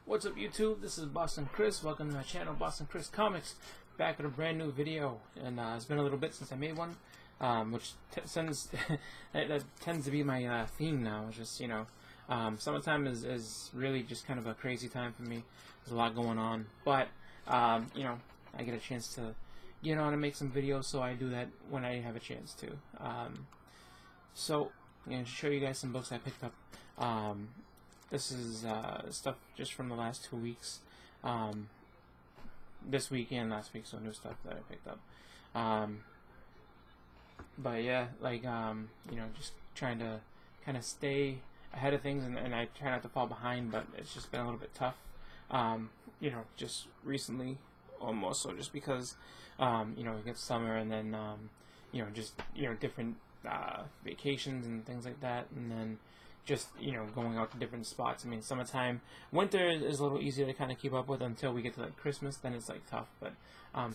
What's up, YouTube? This is Boston Chris. Welcome to my channel, Boston Chris Comics. Back with a brand new video, and it's been a little bit since I made one, which that tends to be my theme now. It's just, summertime is really just kind of a crazy time for me. There's a lot going on, but I get a chance to get on and make some videos, so I do that when I have a chance to. So I'm going to show you guys some books I picked up. This is stuff just from the last 2 weeks. This week and last week, so new stuff that I picked up. But yeah, just trying to kind of stay ahead of things, and I try not to fall behind, but it's just been a little bit tough. Just recently, almost so just because, we get summer, and then, different vacations and things like that, and then just, going out to different spots. I mean, summertime, winter is a little easier to kind of keep up with until we get to, like, Christmas, then it's, like, tough, but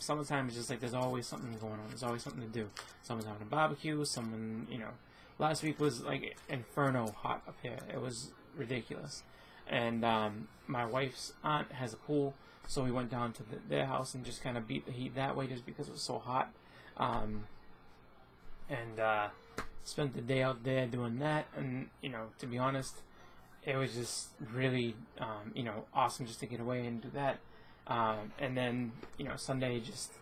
summertime is just, like, there's always something going on, there's always something to do. Someone's having a barbecue, someone, last week was, like, inferno hot up here. It was ridiculous. And my wife's aunt has a pool, so we went down to their house and just kind of beat the heat that way just because it was so hot. Spent the day out there doing that, and to be honest, it was just really awesome just to get away and do that. And then Sunday just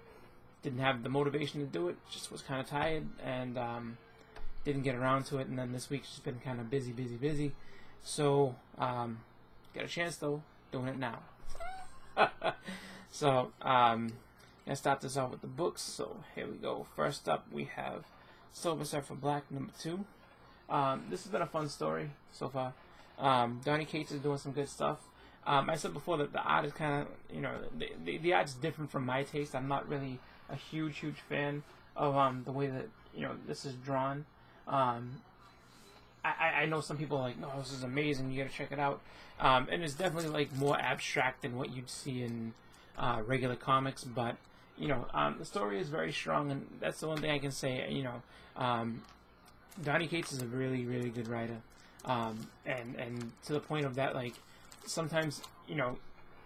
didn't have the motivation to do it, just was kind of tired, and didn't get around to it. And then this week's just been kind of busy, so got a chance though, doing it now. So gonna start this off with the books. So here we go. First up, we have Silver Surfer Black #2. This has been a fun story so far. Donny Cates is doing some good stuff. I said before that the art is kind of, the art's different from my taste. I'm not really a huge fan of the way that this is drawn. I know some people are like, no, this is amazing, you gotta check it out. And it's definitely like more abstract than what you'd see in regular comics, but the story is very strong, and that's the one thing I can say. Donny Cates is a really good writer, and to the point of that, like, sometimes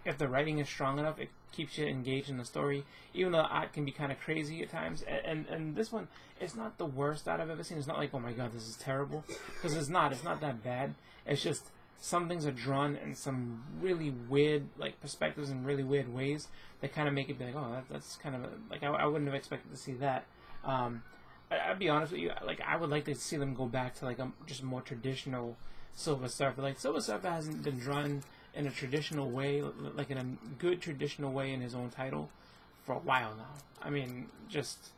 if the writing is strong enough, it keeps you engaged in the story, even though the art can be kind of crazy at times. And this one, it's not the worst art I've ever seen. It's not like, oh my god, this is terrible, because it's not that bad. It's just some things are drawn in some really weird, like, perspectives and really weird ways that kind of make it be like, oh, that's kind of like, I wouldn't have expected to see that. I'd be honest with you, like, I would like to see them go back to like a just more traditional Silver Surfer. Like, Silver Surfer hasn't been drawn in a traditional way, like in a good traditional way in his own title, for a while now. I mean, just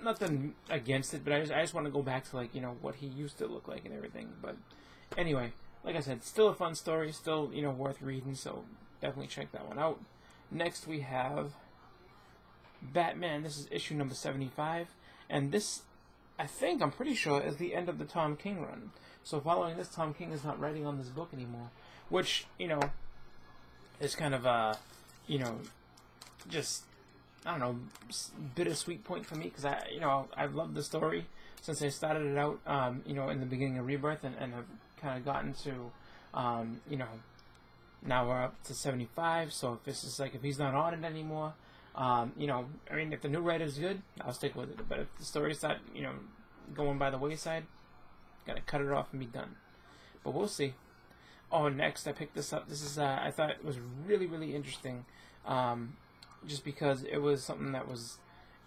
nothing against it, but I just want to go back to, like, what he used to look like and everything. But anyway, like I said, still a fun story, still, worth reading, so definitely check that one out. Next we have Batman. This is issue number 75, and this, I'm pretty sure, is the end of the Tom King run. So following this, Tom King is not writing on this book anymore, which, is kind of just, I don't know, bittersweet point for me, because I've loved the story since I started it out, in the beginning of Rebirth, and have kind of gotten to, now we're up to 75, so if this is like, if he's not on it anymore, I mean, if the new writer's good, I'll stick with it, but if the story's not, going by the wayside, gotta cut it off and be done. But we'll see. Oh, next I picked this up. This is, I thought it was really interesting, just because it was something that was,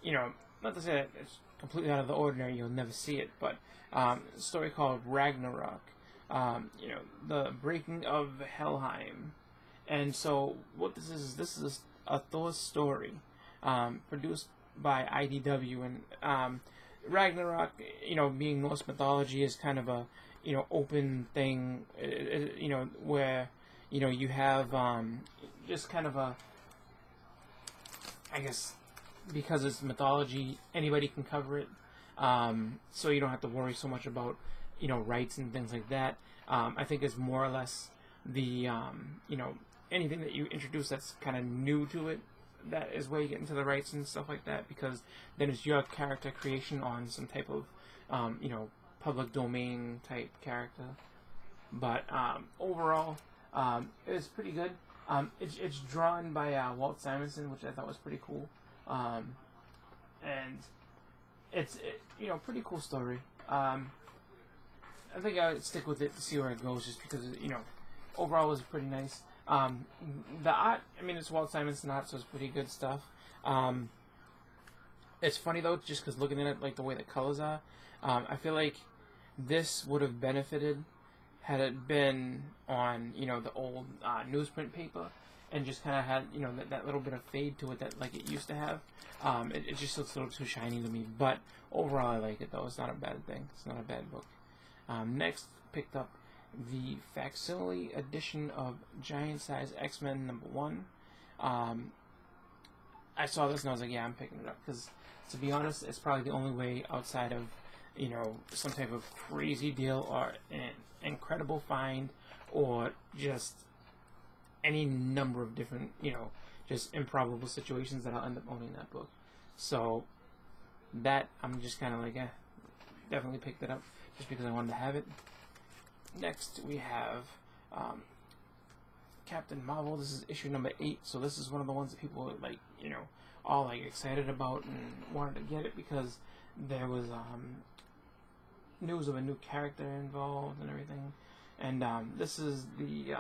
not to say that it's completely out of the ordinary, you'll never see it, but a story called Ragnarok, the breaking of Helheim. And so what this is a Thor story, produced by IDW, and Ragnarok, being Norse mythology, is kind of a, open thing, where, you have, just kind of a, I guess, because it's mythology, anybody can cover it, so you don't have to worry so much about, rights and things like that. I think it's more or less the, anything that you introduce that's kind of new to it, that is where you get into the rights and stuff like that, because then it's your character creation on some type of, public domain type character. But overall, It was pretty good. It's drawn by Walt Simonson, which I thought was pretty cool. And pretty cool story. I think I would stick with it to see where it goes, just because overall it was pretty nice. The art, it's Walt Simonson art, so it's pretty good stuff. It's funny though, just because looking at it, like the way the colors are, I feel like this would have benefited had it been on the old newsprint paper, and just kind of had that little bit of fade to it that like it used to have. It just looks a little too shiny to me, but overall I like it though. It's not a bad thing. It's not a bad book. Next, picked up the facsimile edition of Giant Size X-Men #1. I saw this and I was like, yeah, I'm picking it up, because to be honest, it's probably the only way outside of some type of crazy deal or an incredible find or just any number of different just improbable situations that I'll end up owning that book. So that I'm just kind of like, definitely picked it up just because I wanted to have it. Next we have Captain Marvel. This is issue number 8, so this is one of the ones that people were like, all like excited about and wanted to get it because there was news of a new character involved and everything. And this is the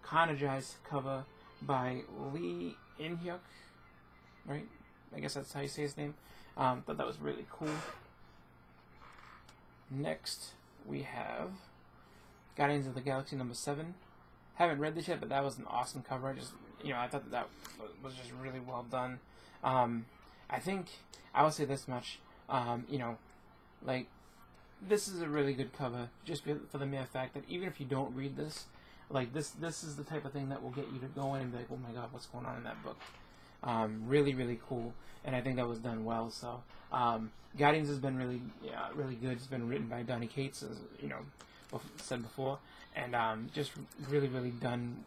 Carnageized cover by Lee In-hyuk, right? I guess that's how you say his name. Thought that was really cool. Next, we have Guardians of the Galaxy #7. Haven't read this yet, but that was an awesome cover. I just, I thought that was just really well done. I think I will say this much. Like, this is a really good cover, just for the mere fact that even if you don't read this, like this is the type of thing that will get you to go in and be like, oh my god, what's going on in that book? Really, really cool, and I think that was done well. So, Guardians has been really good. It's been written by Donny Cates, as said before, and just really, really done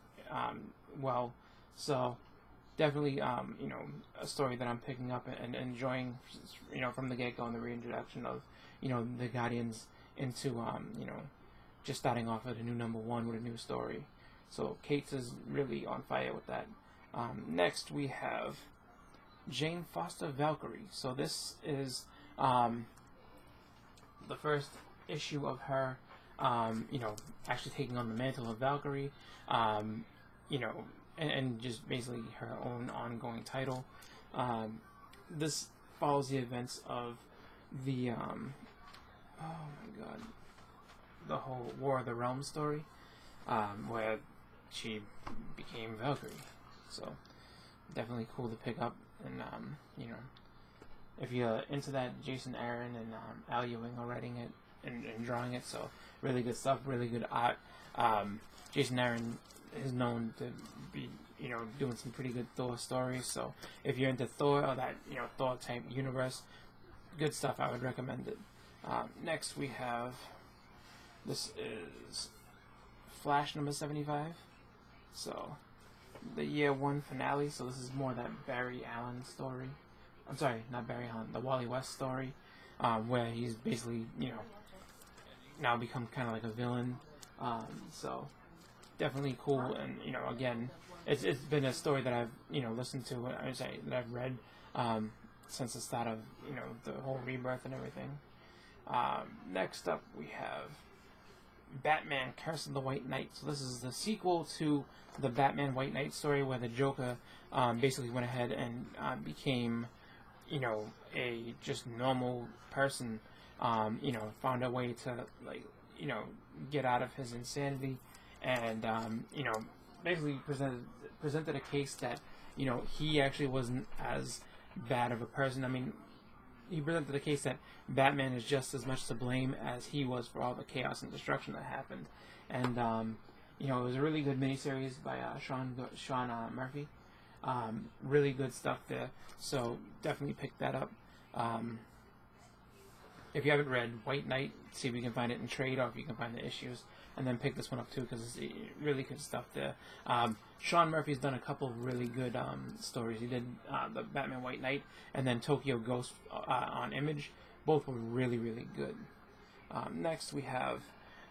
well. So, definitely, a story that I'm picking up and enjoying, from the get-go, and the reintroduction of, the Guardians into, just starting off at a new #1 with a new story. So Cates is really on fire with that. Next we have Jane Foster Valkyrie. So this is the first issue of her, actually taking on the mantle of Valkyrie, and just basically her own ongoing title. This follows the events of the, oh my god, the whole War of the Realms story, where she became Valkyrie. So definitely cool to pick up, and if you're into that, Jason Aaron and Al Ewing are writing it and drawing it, so really good stuff, really good art. Jason Aaron is known to be doing some pretty good Thor stories, so if you're into Thor or that Thor type universe, good stuff. I would recommend it. Next we have, this is Flash #75, so the year 1 finale. So this is more that Barry Allen story. I'm sorry, not Barry Allen, the Wally West story, where he's basically now become kind of like a villain. So definitely cool, and again, it's been a story that I've listened to. I would say that I've read since the start of the whole rebirth and everything. Next up we have Batman Curse of the White Knight. So this is the sequel to the Batman White Knight story, where the Joker basically went ahead and became a just normal person, found a way to get out of his insanity, and basically presented a case that he actually wasn't as bad of a person. I mean, he presented a case that Batman is just as much to blame as he was for all the chaos and destruction that happened. And it was a really good miniseries by Sean Murphy. Really good stuff there, so definitely pick that up. If you haven't read White Knight, see if you can find it in trade, or if you can find the issues, and then pick this one up too, because it's really good stuff there. Sean Murphy's done a couple of really good stories. He did the Batman White Knight, and then Tokyo Ghost on Image. Both were really, really good. Next we have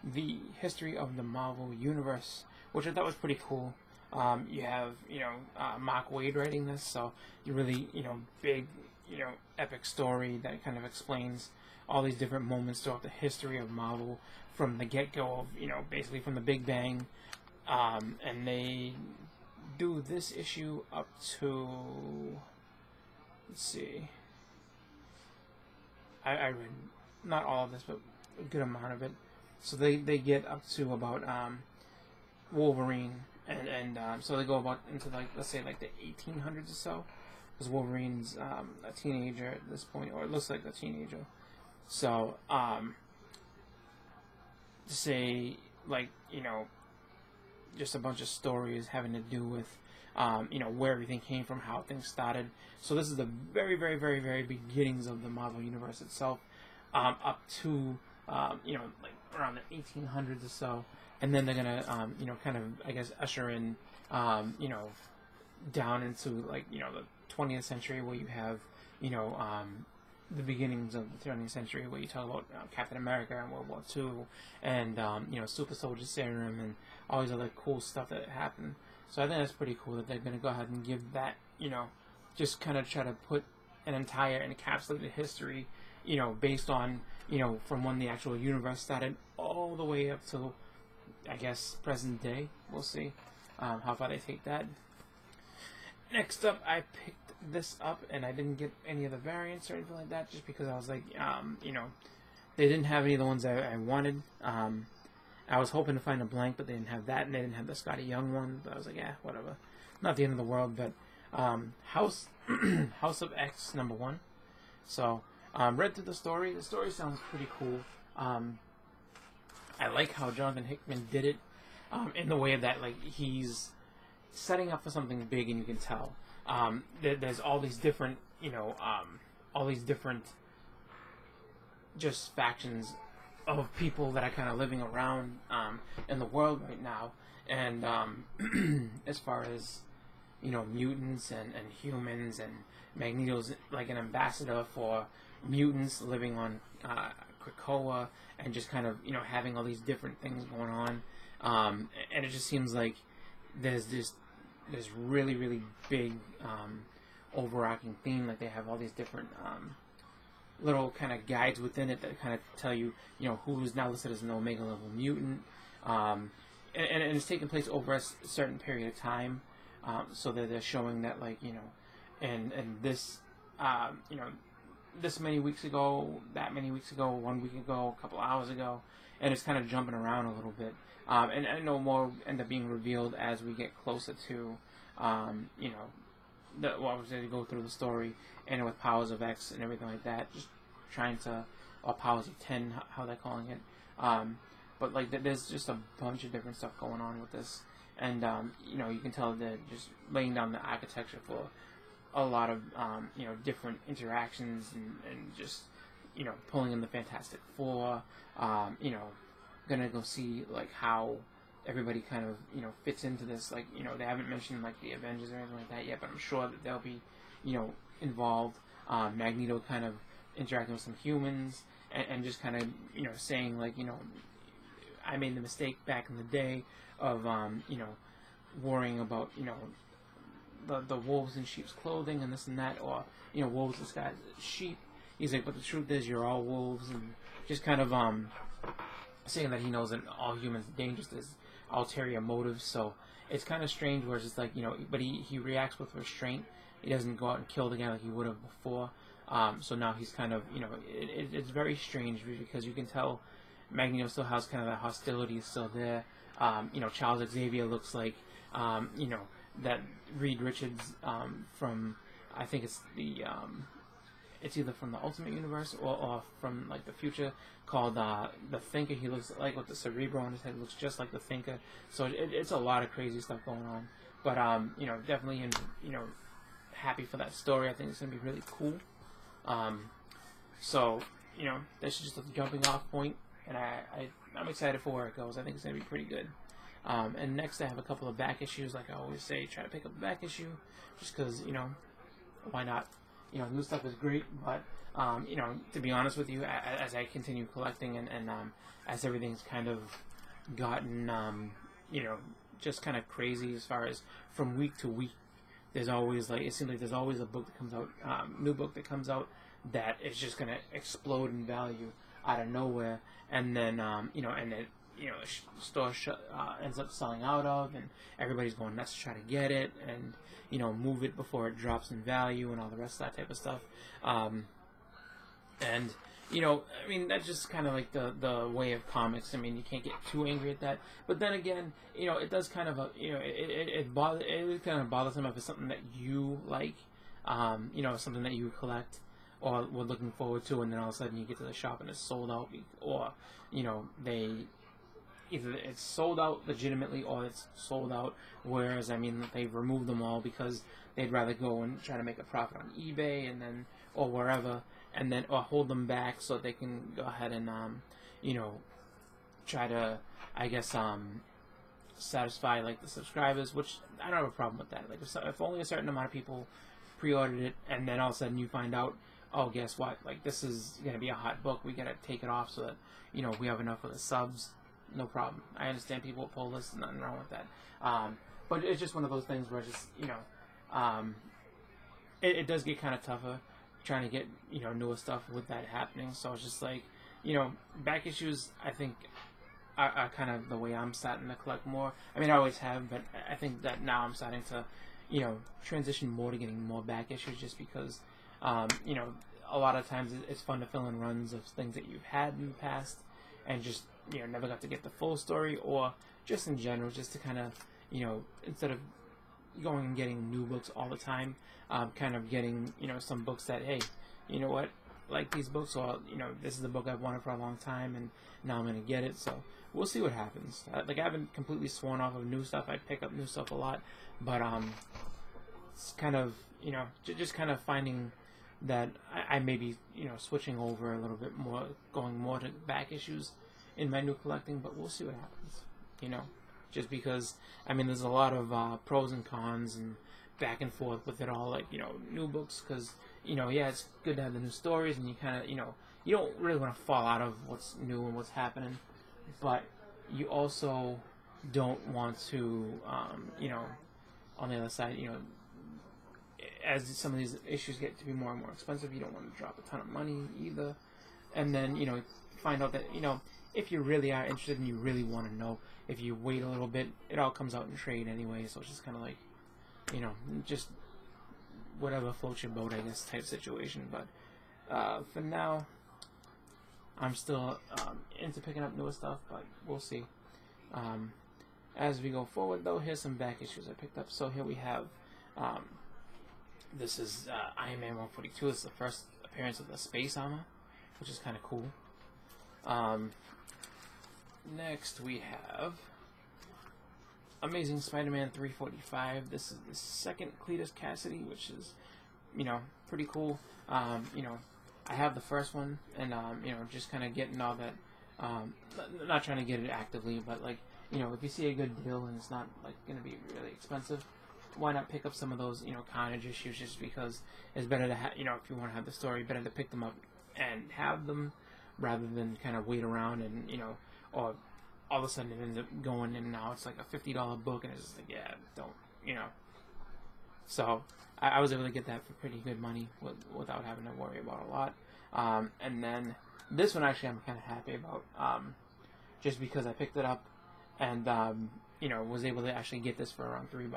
the history of the Marvel Universe, which I thought was pretty cool. You have, Mark Waid writing this, so you really, big, epic story that kind of explains all these different moments throughout the history of Marvel from the get-go of, basically from the Big Bang. And they do this issue up to, let's see, I read not all of this, but a good amount of it. So they get up to about Wolverine, and so they go about into, like, let's say, like the 1800s or so, because Wolverine's a teenager at this point, or it looks like a teenager. So to say, like, just a bunch of stories having to do with where everything came from, how things started. So this is the very, very, very, very beginnings of the Marvel Universe itself, up to like around the 1800s or so, and then they're gonna kind of, I guess, usher in down into, like, the 20th century, where you have the beginnings of the 20th century, where you talk about Captain America and World War II, and Super Soldier Serum, and all these other cool stuff that happened. So I think that's pretty cool that they're going to go ahead and give that, just kind of try to put an entire encapsulated history, based on, from when the actual universe started all the way up to, I guess, present day. We'll see how far they take that. Next up, I picked this up, and I didn't get any of the variants or anything like that, just because I was like, they didn't have any of the ones I wanted. I was hoping to find a blank, but they didn't have that, and they didn't have the Scotty Young one, but I was like, yeah, whatever. Not the end of the world, but House House of X #1. So, read through the story. The story sounds pretty cool. I like how Jonathan Hickman did it, in the way that, like, he's setting up for something big, and you can tell. There's all these different, all these different just factions of people that are kind of living around in the world right now, and as far as mutants and humans, and Magneto's like an ambassador for mutants living on Krakoa, and just kind of having all these different things going on, and it just seems like there's this really, really big overarching theme. Like, they have all these different little kind of guides within it that kind of tell you, who's now listed as an Omega level mutant, and it's taking place over a certain period of time, so that they're showing that, like, and this, this many weeks ago, that many weeks ago, 1 week ago, a couple hours ago, and it's kind of jumping around a little bit, and I know more will end up being revealed as we get closer to, obviously they go through the story, and with Powers of X and everything like that, just trying to, or Powers of 10, how they're calling it, but, like, there's just a bunch of different stuff going on with this, and you can tell they're just laying down the architecture for a lot of different interactions, and just pulling in the Fantastic Four, gonna go see, like, how everybody kind of fits into this. Like, they haven't mentioned, like, the Avengers or anything like that yet, but I'm sure that they'll be involved. Magneto kind of interacting with some humans, and just kind of saying, like, I made the mistake back in the day of worrying about the wolves in sheep's clothing and this and that, or wolves disguised as sheep. He's like, but the truth is, you're all wolves, and just kind of saying that he knows that all humans are dangerous. There's ulterior motives, so it's kind of strange where it's just like, but he reacts with restraint. He doesn't go out and kill the guy like he would have before. So now he's kind of, it's very strange, because you can tell Magneto still has kind of that hostility still there. Charles Xavier looks like, that Reed Richards from, I think it's the, it's either from the Ultimate Universe or from, like, the future, called the Thinker. He looks like, with the Cerebro on his head, looks just like the Thinker. So it's a lot of crazy stuff going on. But definitely, happy for that story. I think it's gonna be really cool. So this is just a jumping off point, and I'm excited for where it goes. I think it's gonna be pretty good. And next, I have a couple of back issues. Like I always say, try to pick up a back issue, just because why not? new stuff is great, but to be honest with you, as I continue collecting and as everything's kind of gotten just kind of crazy as far as from week to week, there's always it seems like there's always a book that comes out, new book that comes out that is just gonna explode in value out of nowhere, and then store ends up selling out of, and everybody's going nuts to try to get it and move it before it drops in value and all the rest of that type of stuff. And I mean, that's just kind of like the way of comics. I mean, you can't get too angry at that. But then again, it does kind of it is kind of bothersome if it's something that you like, something that you collect or were looking forward to, and then all of a sudden you get to the shop and it's sold out, or they either it's sold out legitimately or it's sold out. Whereas I mean, they've removed them all because they'd rather go and try to make a profit on eBay and then or wherever, and then or hold them back so they can go ahead and try to, I guess, satisfy like the subscribers, which I don't have a problem with that. Like if only a certain amount of people pre-ordered it, and then all of a sudden you find out, oh, guess what? Like this is gonna be a hot book. We gotta take it off so that we have enough of the subs. No problem. I understand people pull this. Nothing wrong with that. But it's just one of those things where it's just it does get kind of tougher trying to get newer stuff with that happening. So it's just like back issues, I think are kind of the way I'm starting to collect more. I mean, I always have, but I think that now I'm starting to transition more to getting more back issues, just because a lot of times it's fun to fill in runs of things that you've had in the past and just never got to get the full story, or just in general, just to kind of instead of going and getting new books all the time, kind of getting some books that, hey, you know what, like these books, or this is the book I've wanted for a long time and now I'm going to get it. So we'll see what happens. Like, I haven't completely sworn off of new stuff. I pick up new stuff a lot, but it's kind of just kind of finding that I may be switching over a little bit more, going more to back issues in my new collecting, but we'll see what happens. Just because I mean, there's a lot of pros and cons and back and forth with it all, like new books, because yeah, it's good to have the new stories, and you kind of you don't really want to fall out of what's new and what's happening, but you also don't want to on the other side, as some of these issues get to be more and more expensive, you don't want to drop a ton of money either. And then find out that if you really are interested and you really want to know, if you wait a little bit, it all comes out in trade anyway. So it's just kind of like just whatever floats your boat, I guess, type situation. But for now, I'm still into picking up newer stuff, but we'll see. As we go forward, though, here's some back issues I picked up. So here we have this is Iron Man 142. This is the first appearance of the space armor, which is kind of cool. Next we have Amazing Spider-Man 345. This is the second Cletus Cassidy, which is pretty cool. I have the first one, and just kind of getting all that. Not trying to get it actively, but like if you see a good deal and it's not like going to be really expensive, why not pick up some of those Carnage issues, just because it's better to have if you want to have the story, better to pick them up and have them rather than kind of wait around and or all of a sudden it ends up going, and now it's like a $50 book, and it's just like, yeah, don't So I was able to get that for pretty good money without having to worry about a lot. And then this one, actually, I'm kind of happy about, just because I picked it up and was able to actually get this for around $3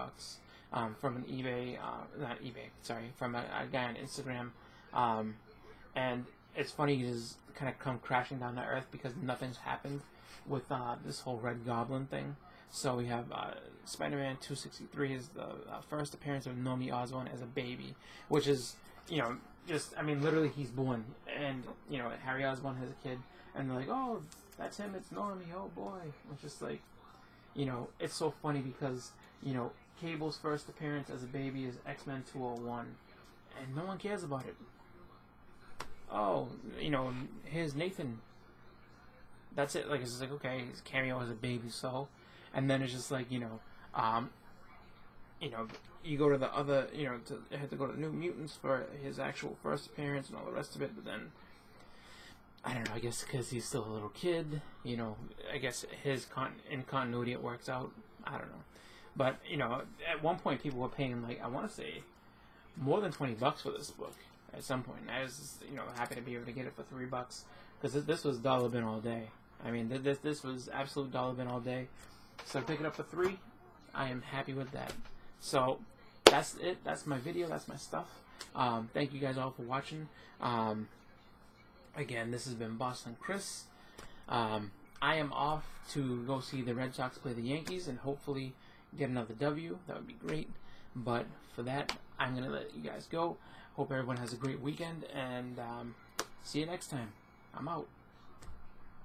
from an eBay, not eBay, sorry, from a guy on Instagram. And it's funny, you just kind of come crashing down to earth because nothing's happened with this whole Red Goblin thing. So we have Spider-Man 263 is the first appearance of Normie Osborn as a baby, which is, just, I mean, literally he's born, and, Harry Osborn has a kid, and they're like, oh, that's him, it's Normie, oh boy. It's just like, it's so funny because, Cable's first appearance as a baby is X-Men 201, and no one cares about it. Oh, here's Nathan. That's it. Like, it's just like, okay, his cameo as a baby, so. And then it's just like, you know, you go to the other, you know, you had to go to New Mutants for his actual first appearance and all the rest of it, but then, I don't know, I guess because he's still a little kid, you know, I guess his in continuity it works out, I don't know. But, you know, at one point people were paying, like, I want to say, more than $20 for this book at some point. And I was, you know, happy to be able to get it for $3, because this was dollar bin all day. I mean, this was absolute dollar bin all day. So pick it up for $3. I am happy with that. So that's it. That's my video. That's my stuff. Thank you guys all for watching. Again, this has been Boston Chris. I am off to go see the Red Sox play the Yankees and hopefully get another W. That would be great. But for that, I'm going to let you guys go. Hope everyone has a great weekend, and see you next time. I'm out.